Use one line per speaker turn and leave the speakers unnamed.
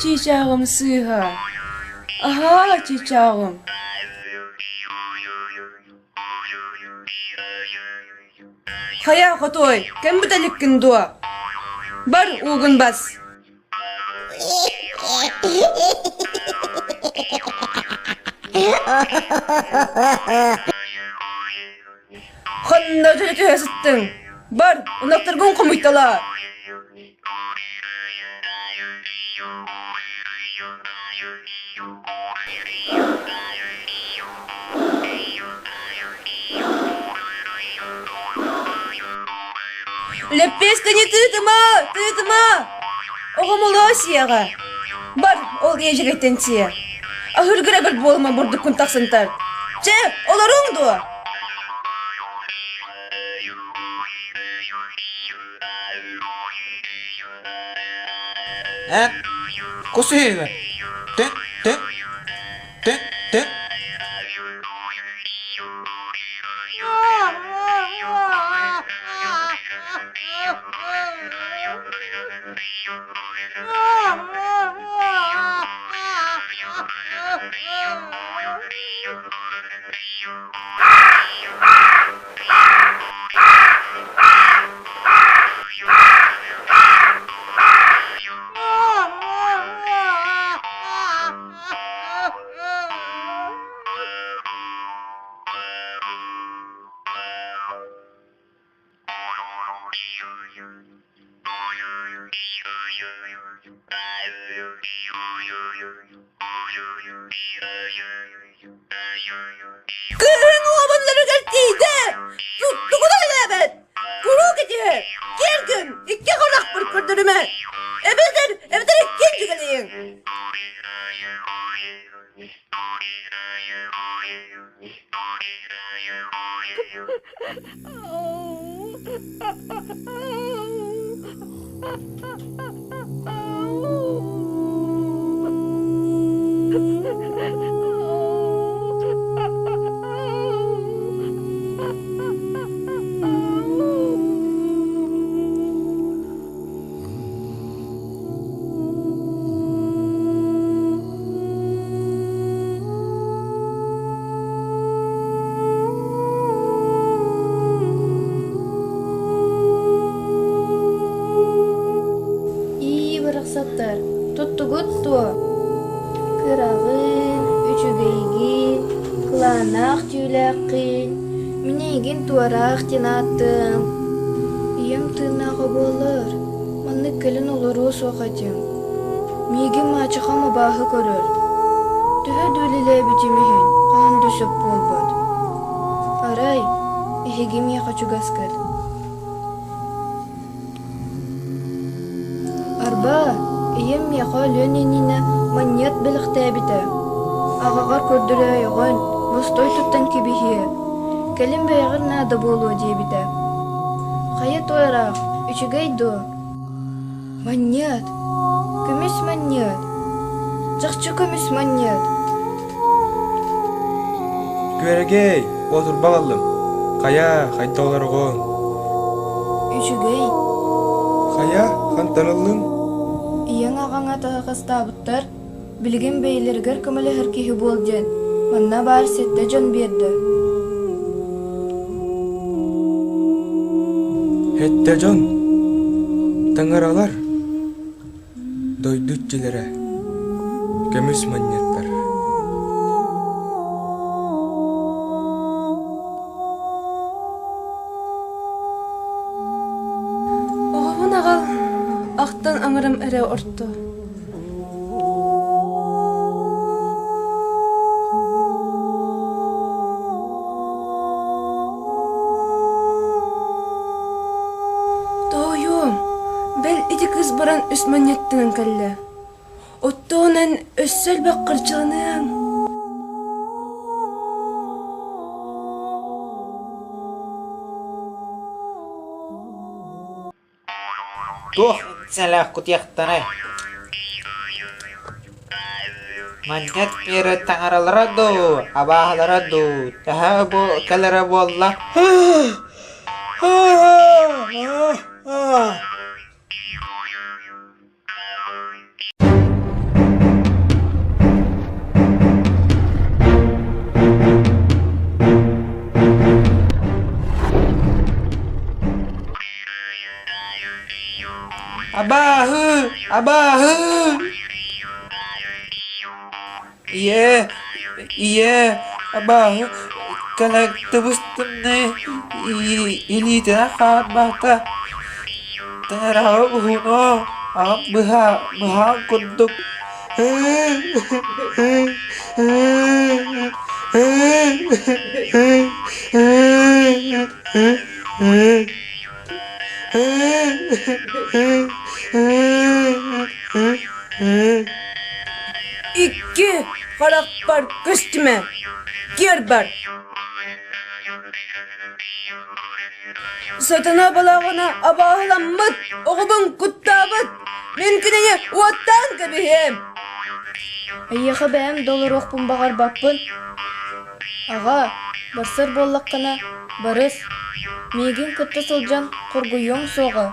Çiçeğim sığha. Aha çiçeğim. Haya kotoy, kim bu delikkin dua? Bar uğun bas. Xanna tütü sıttın. Bar, unaktırgın kumuytala. Лепеска не тытыма. Оғамылы сияға. Бар, ол ежігеттен сия. Ахыргыра бір болма бұрды күн тақсынтар. Че, олар оңду.
Кусыйла. Те.
Kırın oğamanları geltiydi. Tuttu kudayla evet. Kuru gece. Gel gün. İki konak bir kırdırıma. Evden ikinci geleyim. Рұқсаттар, тұтты-ғұтты, қырағын, үчігейгін, қыланақ түйләқін, мінейгін туарақ тенаттым. Ием тырнағы болыр, мұнны кілін олыру соқатым. Мегін мачықамы бағы көрір. Түхі дөлілі бітімігін, қан дүсіп болбыд. Арай, ехегім еқачуғаскыр. Арба, ием яқа лөненіне маньят біліқтәбіті. Ағағар көрдірі айған, бұстой тұттан кебехе. Кәлім бәйғір нады болу дебіті. Қайы тойрақ, үчігейді. Маньят, көміс маньят. Жақчы көміс маньят.
Көрегей, отыр бағалым. Қайда оларға?
Үчігей.
Қая, қантанылым.
Ияң ағаңа тағастабыттар, білген бейлергер көмілі әркеғі болден. Манна бар сетті жон берді.
Хетте жон, таңаралар, дойдут желері, көміс маньяттар.
Оғамын ағал, ақтан аңырым әрі ұртты. Бәл иди кыз баран үс маньяттының кәлі. Оттоғынан өссел бақ қырчылының.
Тух, сәләқ құтияқтаны. Маньят пері таңаралараду, абағалараду, тәхә бұ кәлері болла. Abahı. Iya, abahı. Kalak tabustum ne? Ilitena khat bahta. Tengaraw uhuno. Am beha kunduk.
İki karak var kıstime. Gir bar. Satana balağına abahlanmıt. Oğubun kuttabıt. Mümküneye uattan gibiyim.
Ayyaха бәм доллар оқпын бағар баппын. Аға, барсыр боллаққана, барыс. Меген күтті сылжан құргуйон соғы.